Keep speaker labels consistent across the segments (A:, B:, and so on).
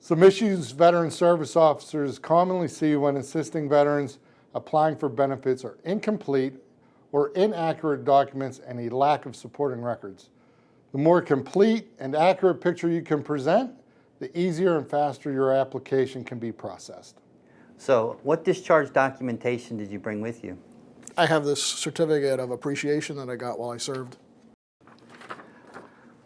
A: Some issues veteran service officers commonly see when assisting veterans applying for benefits are incomplete or inaccurate documents and a lack of supporting records. The more complete and accurate picture you can present, the easier and faster your application can be processed.
B: So what discharge documentation did you bring with you?
C: I have this certificate of appreciation that I got while I served.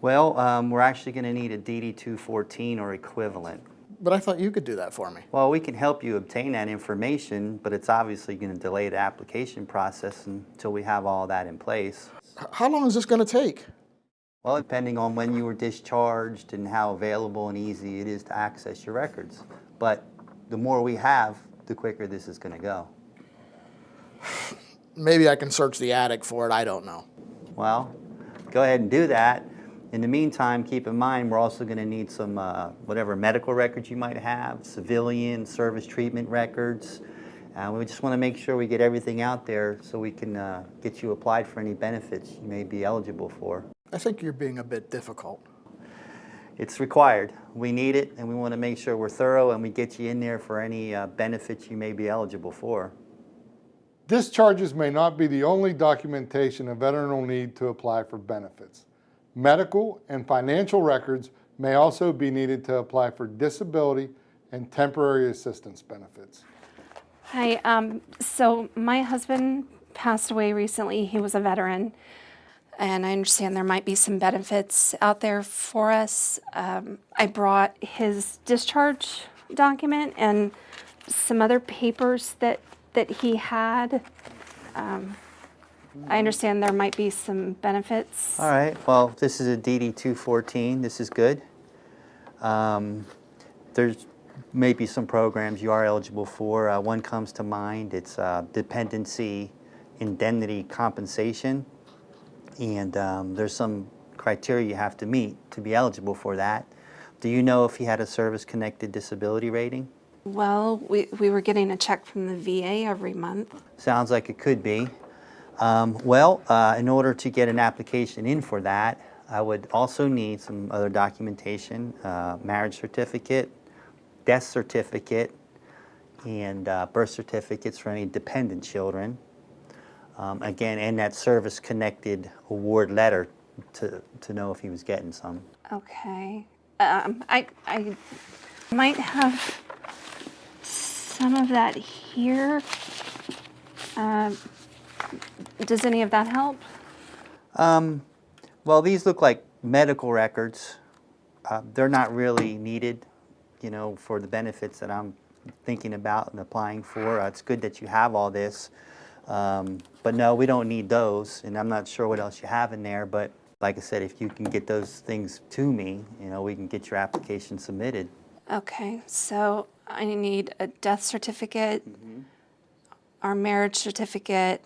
B: Well, we're actually going to need a DD-214 or equivalent.
C: But I thought you could do that for me.
B: Well, we can help you obtain that information, but it's obviously going to delay the application process until we have all that in place.
C: How long is this going to take?
B: Well, depending on when you were discharged and how available and easy it is to access your records. But the more we have, the quicker this is going to go.
C: Maybe I can search the attic for it, I don't know.
B: Well, go ahead and do that. In the meantime, keep in mind we're also going to need some whatever medical records you might have, civilian service treatment records. We just want to make sure we get everything out there so we can get you applied for any benefits you may be eligible for.
C: I think you're being a bit difficult.
B: It's required. We need it, and we want to make sure we're thorough and we get you in there for any benefits you may be eligible for.
A: Discharges may not be the only documentation a veteran will need to apply for benefits. Medical and financial records may also be needed to apply for disability and temporary assistance benefits.
D: Hi, so my husband passed away recently. He was a veteran, and I understand there might be some benefits out there for us. I brought his discharge document and some other papers that he had. I understand there might be some benefits.
B: All right. Well, this is a DD-214. This is good. There's maybe some programs you are eligible for. One comes to mind. It's dependency indemnity compensation. And there's some criteria you have to meet to be eligible for that. Do you know if he had a service-connected disability rating?
D: Well, we were getting a check from the VA every month.
B: Sounds like it could be. In order to get an application in for that, I would also need some other documentation, marriage certificate, death certificate, and birth certificates for any dependent children. Again, and that service-connected award letter to know if he was getting some.
D: Okay. I might have some of that here. Does any of that help?
B: Well, these look like medical records. They're not really needed, for the benefits that I'm thinking about and applying for. It's good that you have all this. But no, we don't need those, and I'm not sure what else you have in there, but like I said, if you can get those things to me, we can get your application submitted.
D: Okay, so I need a death certificate, our marriage certificate,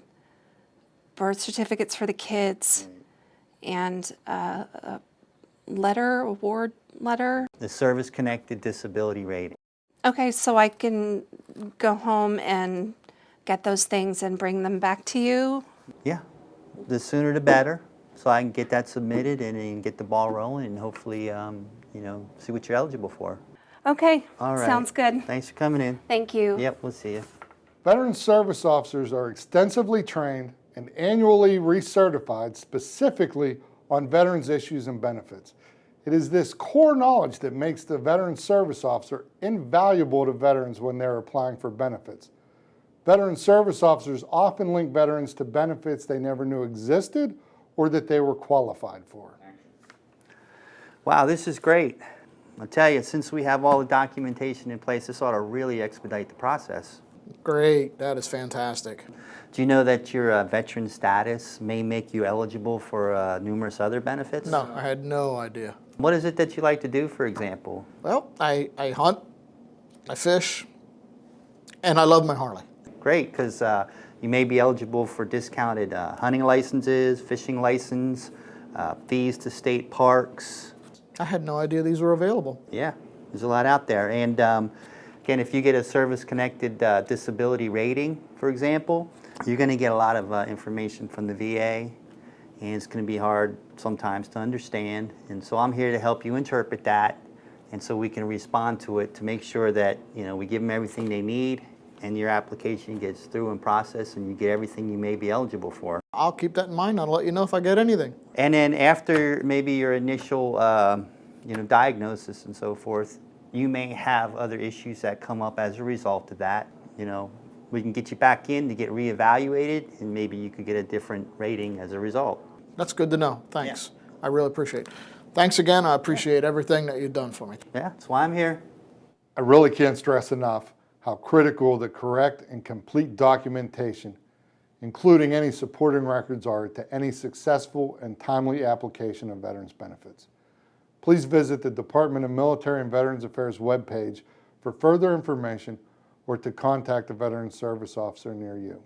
D: birth certificates for the kids, and a award letter.
B: The service-connected disability rating.
D: Okay, so I can go home and get those things and bring them back to you?
B: Yeah, the sooner the better, so I can get that submitted and get the ball rolling and hopefully, see what you're eligible for.
D: Okay,
B: All right.
D: Sounds good.
B: Thanks for coming in.
D: Thank you.
B: Yep, we'll see you.
A: Veteran service officers are extensively trained and annually recertified specifically on veterans' issues and benefits. It is this core knowledge that makes the veteran service officer invaluable to veterans when they're applying for benefits. Veteran service officers often link veterans to benefits they never knew existed or that they were qualified for.
B: Wow, this is great. I'll tell you, since we have all the documentation in place, this ought to really expedite the process.
C: Great, that is fantastic.
B: Do you know that your veteran status may make you eligible for numerous other benefits?
C: No, I had no idea.
B: What is it that you like to do, for example?
C: Well, I hunt, I fish, and I love my Harley.
B: Great, because you may be eligible for discounted hunting licenses, fishing license, fees to state parks.
C: I had no idea these were available.
B: Yeah, there's a lot out there. And again, if you get a service-connected disability rating, for example, you're going to get a lot of information from the VA, and it's going to be hard sometimes to understand. And so I'm here to help you interpret that And so we can respond to it to make sure that, we give them everything they need and your application gets through and processed and you get everything you may be eligible for.
C: I'll keep that in mind. I'll let you know if I get anything.
B: And then after maybe your initial, diagnosis and so forth, you may have other issues that come up as a result of that. We can get you back in to get reevaluated, and maybe you could get a different rating as a result.
C: That's good to know. Thanks. I really appreciate it. Thanks again. I appreciate everything that you've done for me.
B: Yeah, that's why I'm here.
A: I really can't stress enough how critical the correct and complete documentation, including any supporting records, are to any successful and timely application of veterans benefits. Please visit the Department of Military and Veterans Affairs webpage for further information or to contact a Veterans Service Officer near you.